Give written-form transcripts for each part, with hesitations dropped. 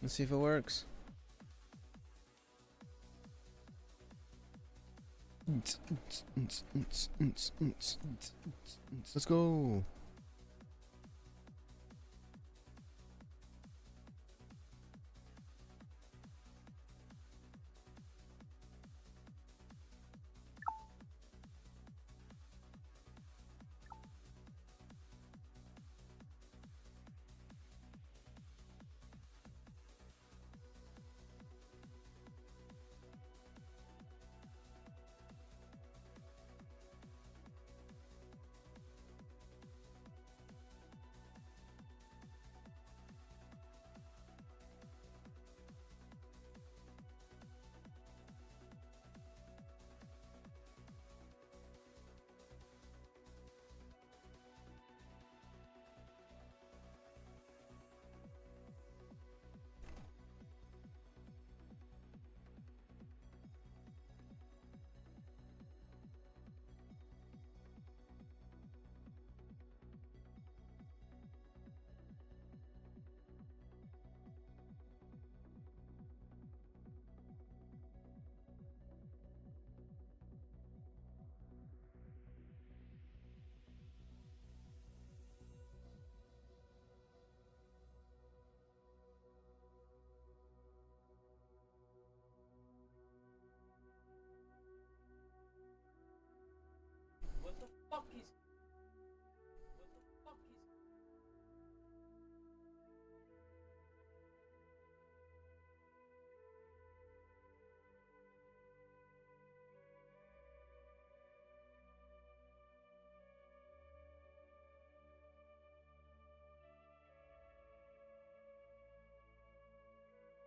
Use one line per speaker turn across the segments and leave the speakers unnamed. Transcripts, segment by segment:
Let's see if it works. Let's go.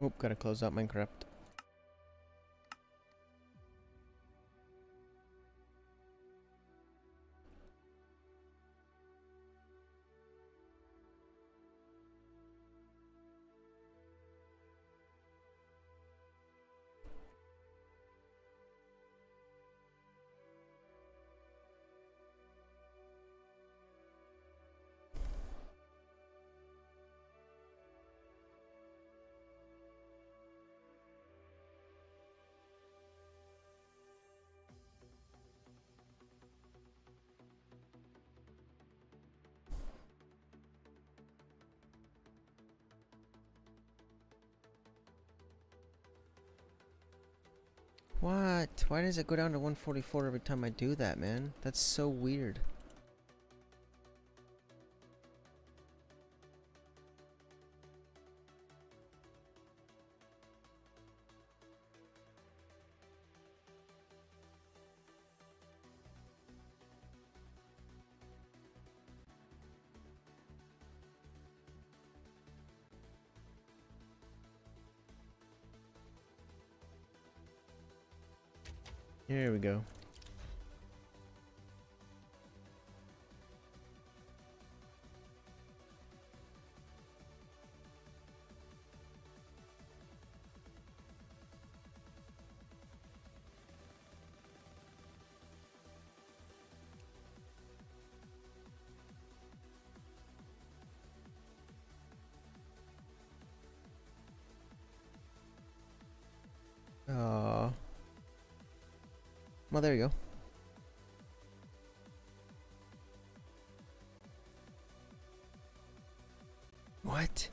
Oop, gotta close out Minecraft. What? Why does it go down to 144 every time I do that, man? That's so weird. Here we go. Aww. Well, there you go. What?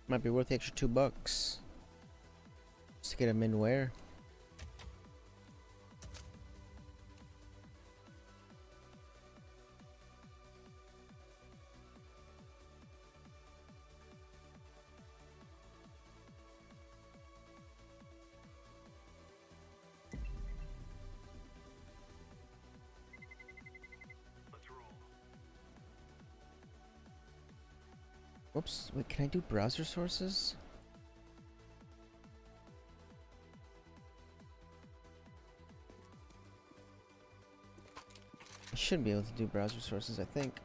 Might be worth the extra $2 just to get them in where. Whoops, wait, can I do browser sources? I should be able to do browser sources, I think.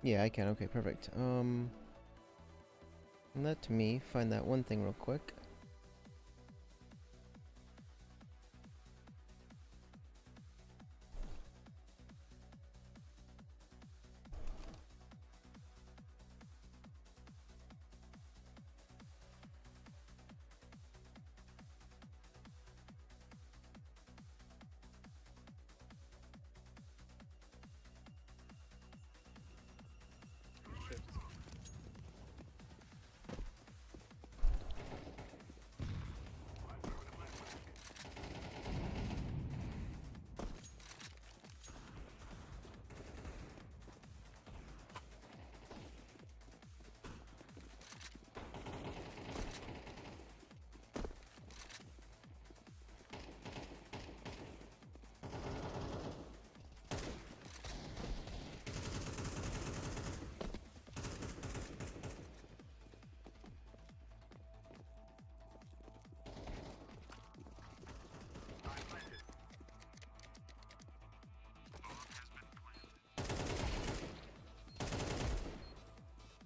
Yeah, I can. Okay, perfect. Let me find that one thing real quick.
Shit.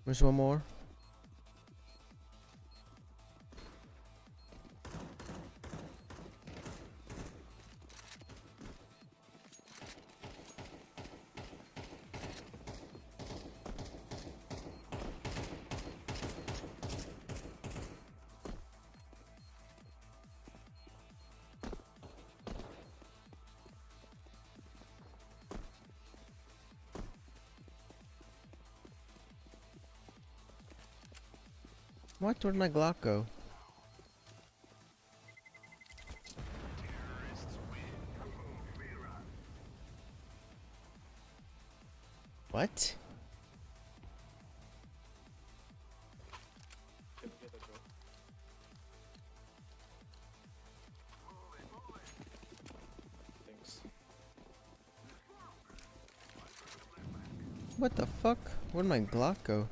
There's one more. What? Where'd my Glock go? What?
Get it, bro. Thanks.
What the fuck? Where'd my Glock go?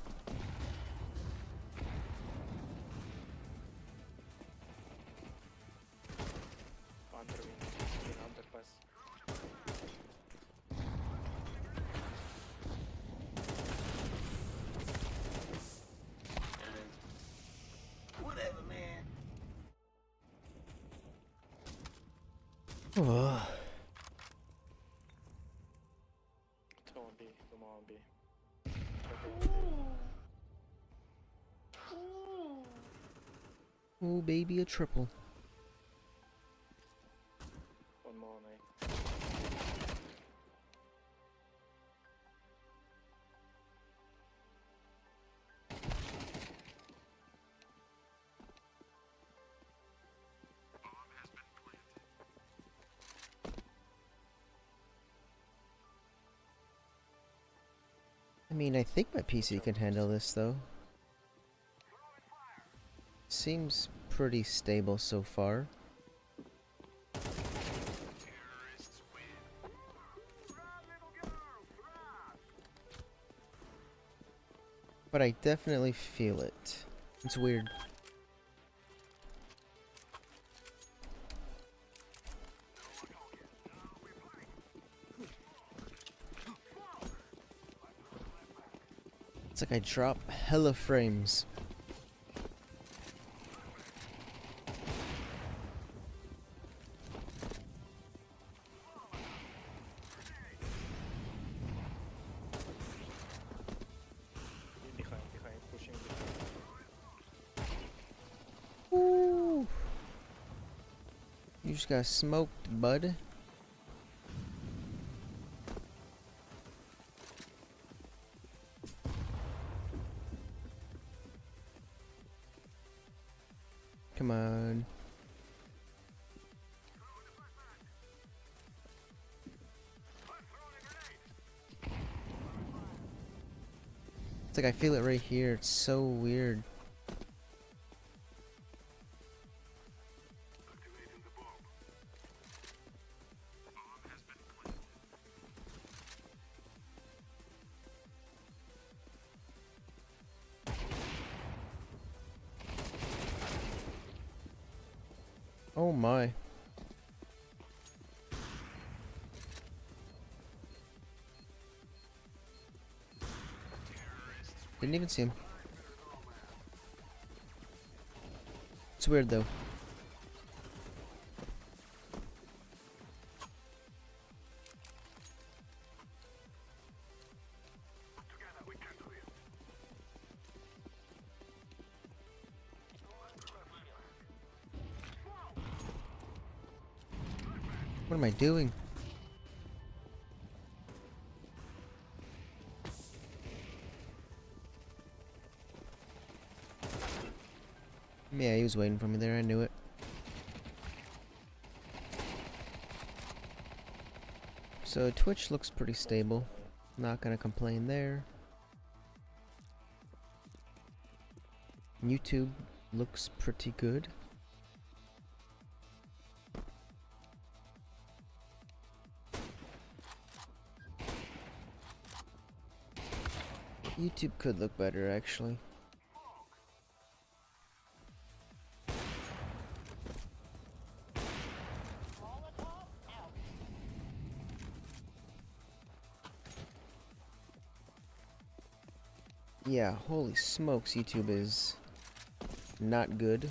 In underpass.
Whatever, man. Oh.
Two on B. Two more on B.
Oh, baby, a triple.
One more on A.
I mean, I think my PC can handle this, though. Seems pretty stable so far. But I definitely feel it. It's weird. It's like I drop hella frames.
Behind, pushing behind.
Ooh. You just got smoked, bud. Come on. It's like I feel it right here. It's so weird. Oh my. Didn't even see him. It's weird though. What am I doing? Yeah, he was waiting for me there, I knew it. So Twitch looks pretty stable. Not gonna complain there. YouTube looks pretty good. YouTube could look better, actually. Yeah, holy smokes, YouTube is not good.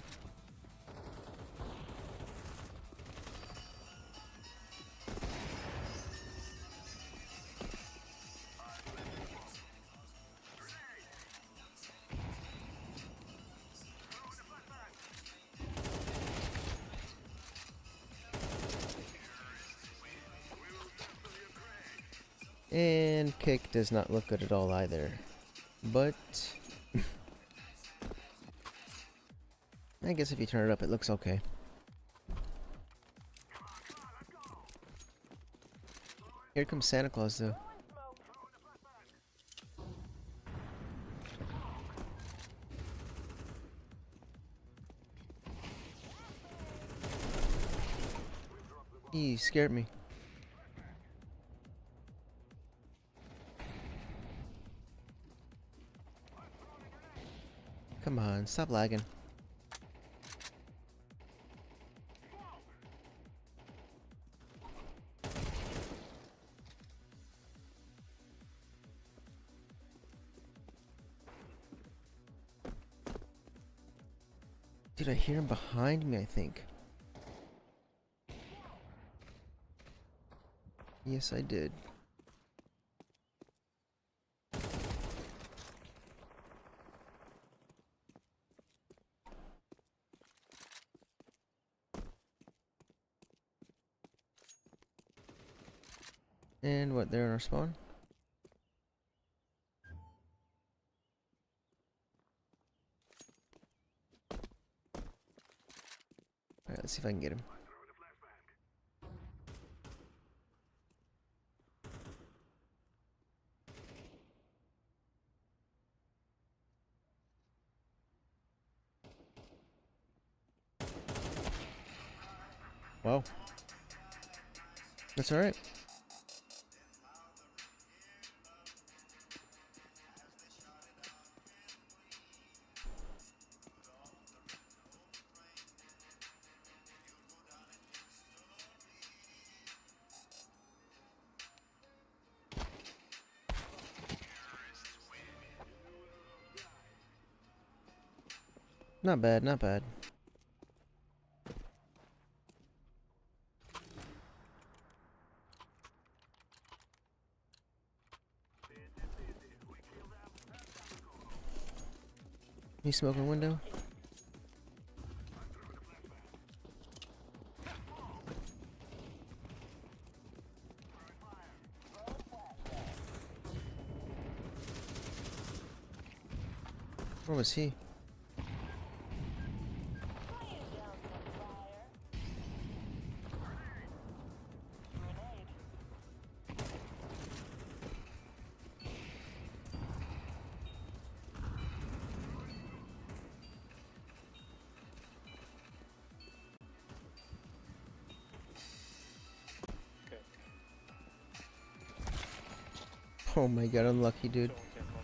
And kick does not look good at all either. But I guess if you turn it up, it looks okay. Here comes Santa Claus, though. He scared me. Come on, stop lagging. Dude, I hear him behind me, I think. Yes, I did. And what, they're in our spawn? Alright, let's see if I can get him. Wow. That's alright. Not bad, not bad. You smoking window? Where was he?
Okay.
Oh my god, unlucky dude.
Don't get one more.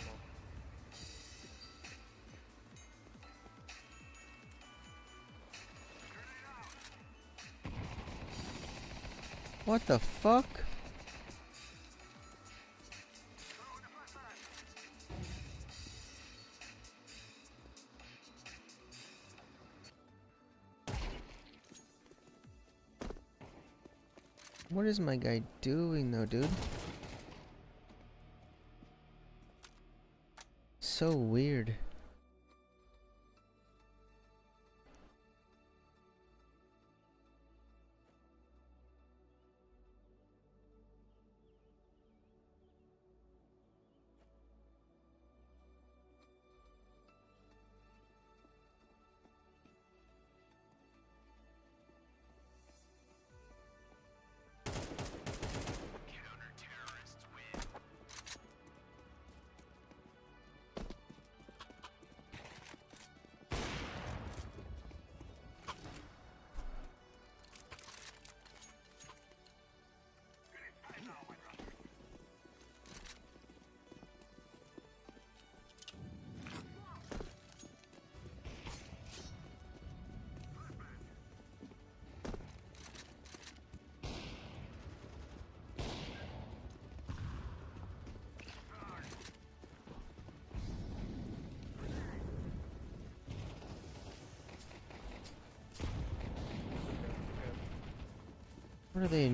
What the fuck? What is my guy doing though, dude? So weird. What are they?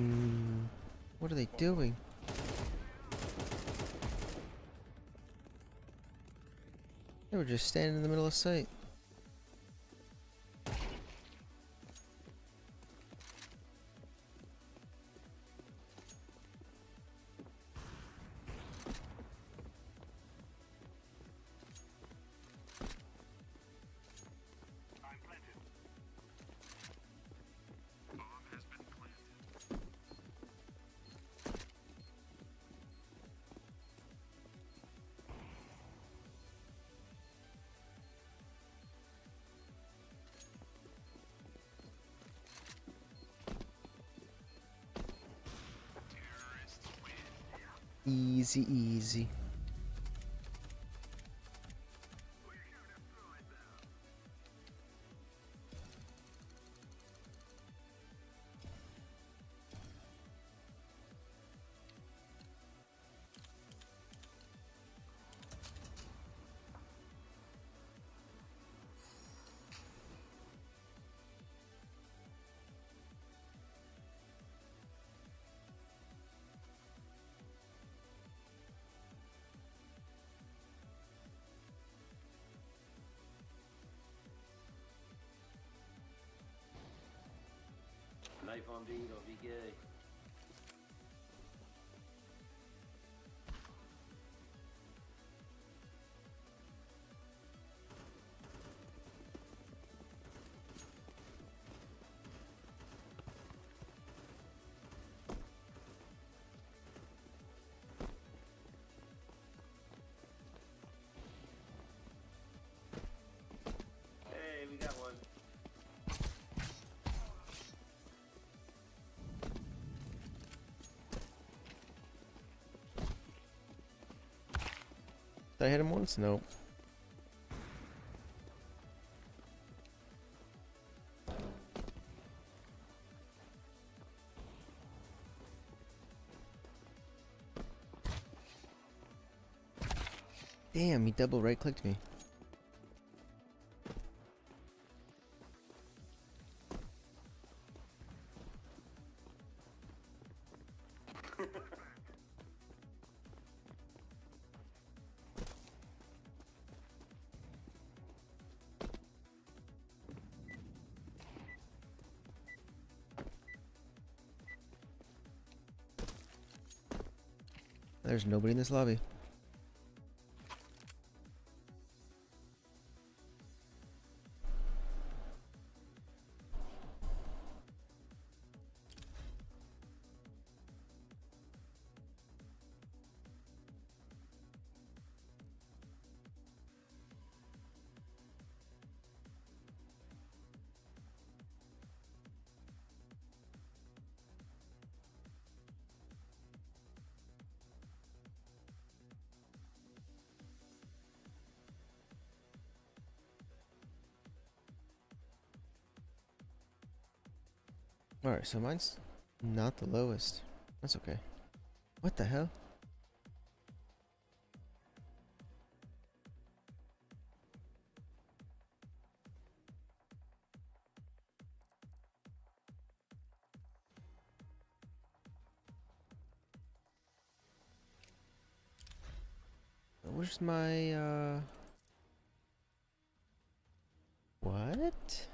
What are they doing? They were just standing in the middle of sight. Easy, easy.
Knife on B, don't be gay. Hey, we got one.
Did I hit him once? Nope. Damn, he double right clicked me. There's nobody in this lobby. Alright, so mine's not the lowest. That's okay. What the hell? Where's my, what?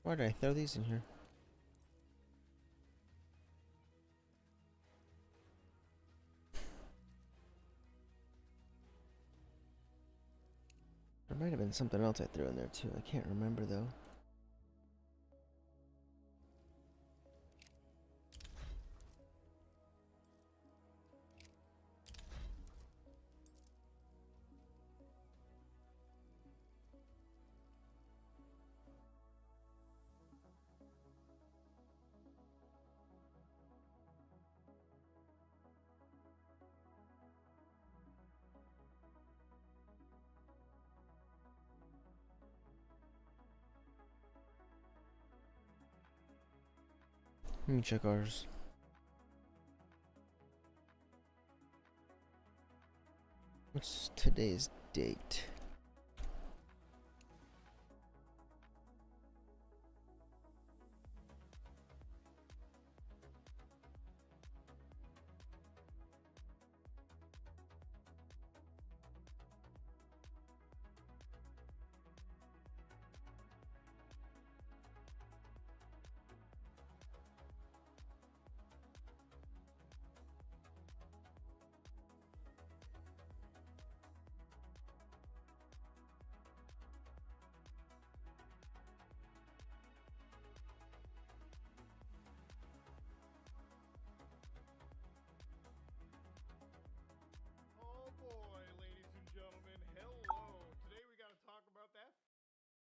Why did I throw these in here? There might have been something else I threw in there too. I can't remember though. Let me check ours. What's today's date?
Oh boy, ladies and gentlemen, hello. Today we got to talk about that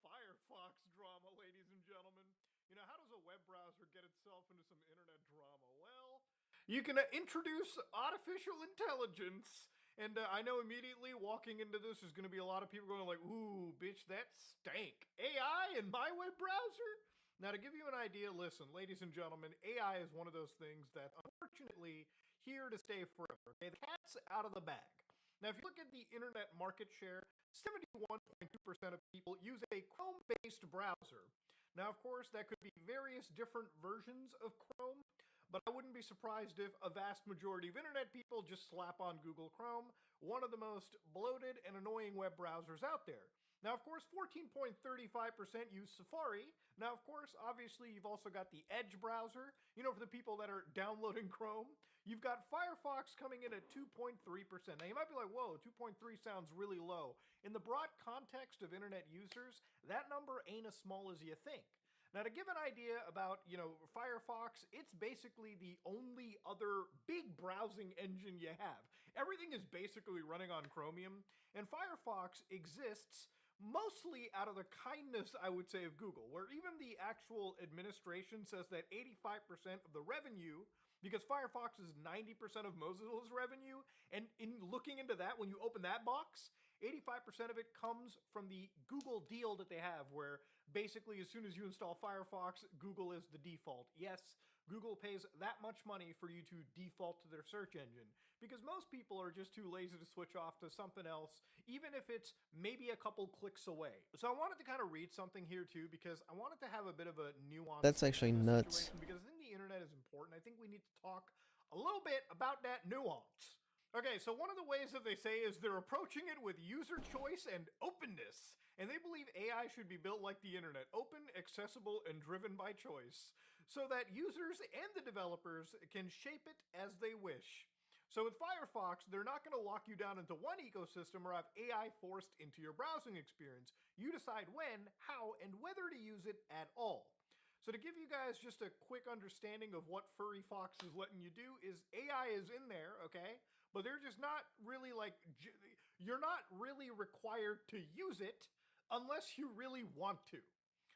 Firefox drama, ladies and gentlemen. You know, how does a web browser get itself into some internet drama? Well, you can introduce artificial intelligence, and I know immediately walking into this is going to be a lot of people going like, ooh, bitch, that stank. AI in my web browser? Now, to give you an idea, listen, ladies and gentlemen, AI is one of those things that, unfortunately, here to stay forever. Okay, the cat's out of the bag. Now, if you look at the internet market share, 71.2% of people use a Chrome-based browser. Now, of course, that could be various different versions of Chrome, but I wouldn't be surprised if a vast majority of internet people just slap on Google Chrome, one of the most bloated and annoying web browsers out there. Now, of course, 14.35% use Safari. Now, of course, obviously, you've also got the Edge browser, you know, for the people that are downloading Chrome. You've got Firefox coming in at 2.3%. Now, you might be like, whoa, 2.3 sounds really low. In the broad context of internet users, that number ain't as small as you think. Now, to give an idea about, you know, Firefox, it's basically the only other big browsing engine you have. Everything is basically running on Chromium, and Firefox exists mostly out of the kindness, I would say, of Google, where even the actual administration says that 85% of the revenue, because Firefox is 90% of Mozilla's revenue, and in looking into that, when you open that box, 85% of it comes from the Google deal that they have, where basically as soon as you install Firefox, Google is the default. Yes, Google pays that much money for you to default to their search engine, because most people are just too lazy to switch off to something else, even if it's maybe a couple clicks away. So I wanted to kind of read something here too, because I wanted to have a bit of a nuance.
That's actually nuts.
Because I think the internet is important. I think we need to talk a little bit about that nuance. Okay, so one of the ways that they say is they're approaching it with user choice and openness. And they believe AI should be built like the internet, open, accessible, and driven by choice, so that users and the developers can shape it as they wish. So with Firefox, they're not going to lock you down into one ecosystem or have AI forced into your browsing experience. You decide when, how, and whether to use it at all. So to give you guys just a quick understanding of what Furry Fox is letting you do is AI is in there, okay? But they're just not really like, you're not really required to use it unless you really want to.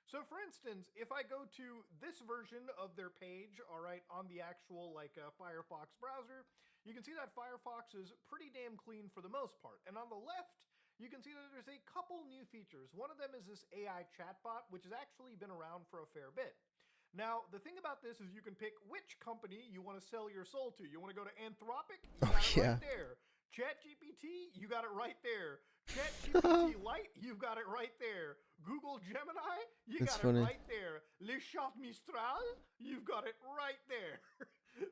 So for instance, if I go to this version of their page, all right, on the actual Firefox browser, you can see that Firefox is pretty damn clean for the most part. And on the left, you can see that there's a couple new features. One of them is this AI chatbot, which has actually been around for a fair bit. Now, the thing about this is you can pick which company you want to sell your soul to. You want to go to Anthropic? You got it right there. ChatGPT? You got it right there. ChatGPT Lite, you've got it right there. Google Gemini, you
That's
got
funny.
it right there. Le Chat Mistral, you've got it right there.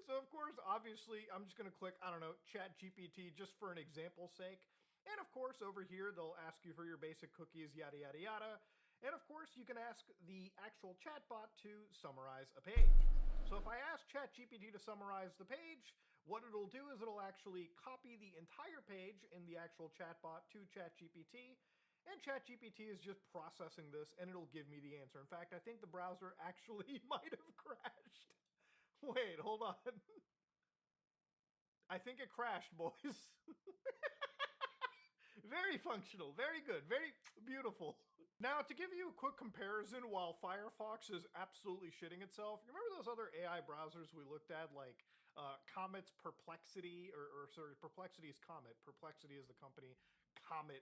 So of course, obviously, I'm just gonna click, I don't know, ChatGPT just for an example's sake. And of course, over here, they'll ask you for your basic cookies, yada, yada, yada. And of course, you can ask the actual chatbot to summarize a page. So if I ask ChatGPT to summarize the page, what it'll do is it'll actually copy the entire page in the actual chatbot to ChatGPT. And ChatGPT is just processing this and it'll give me the answer. In fact, I think the browser actually might have crashed. Wait, hold on. I think it crashed, boys. Very functional, very good, very beautiful. Now, to give you a quick comparison, while Firefox is absolutely shitting itself, you remember those other AI browsers we looked at, like Comet's Perplexity, or sorry, Perplexity is Comet. Perplexity is the company. Comet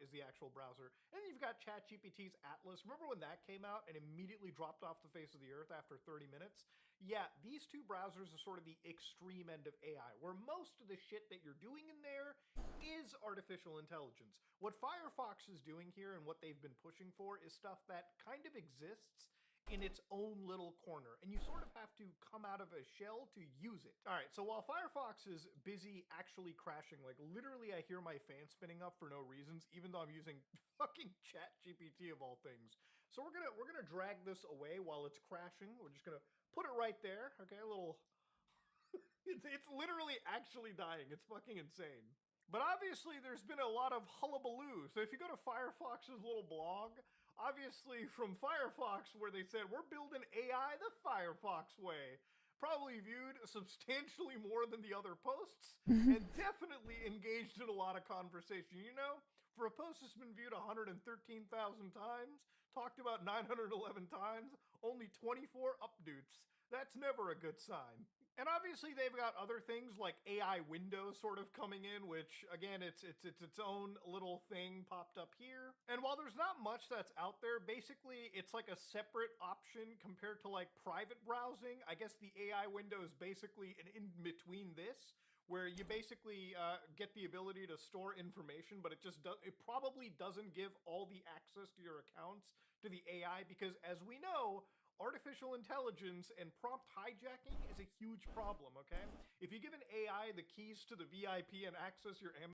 is the actual browser. And then you've got ChatGPT's Atlas. Remember when that came out and immediately dropped off the face of the earth after 30 minutes? Yeah, these two browsers are sort of the extreme end of AI, where most of the shit that you're doing in there is artificial intelligence. What Firefox is doing here and what they've been pushing for is stuff that kind of exists in its own little corner, and you sort of have to come out of a shell to use it. All right, so while Firefox is busy actually crashing, like literally I hear my fan spinning up for no reasons, even though I'm using fucking ChatGPT of all things. So we're gonna drag this away while it's crashing. We're just gonna put it right there, okay, a little... it's literally actually dying. It's fucking insane. But obviously there's been a lot of hullabaloo. So if you go to Firefox's little blog, obviously from Firefox, where they said, we're building AI the Firefox way, probably viewed substantially more than the other posts, and definitely engaged in a lot of conversation. You know, for a post that's been viewed 113,000 times, talked about 911 times, only 24 updates. That's never a good sign. And obviously they've got other things like AI Windows sort of coming in, which again, it's its own little thing popped up here. And while there's not much that's out there, basically it's like a separate option compared to like private browsing. I guess the AI window is basically an in between this, where you basically get the ability to store information, but it probably doesn't give all the access to your accounts to the AI, because as we know, artificial intelligence and prompt hijacking is a huge problem, okay? If you give an AI the keys to the VIP and access your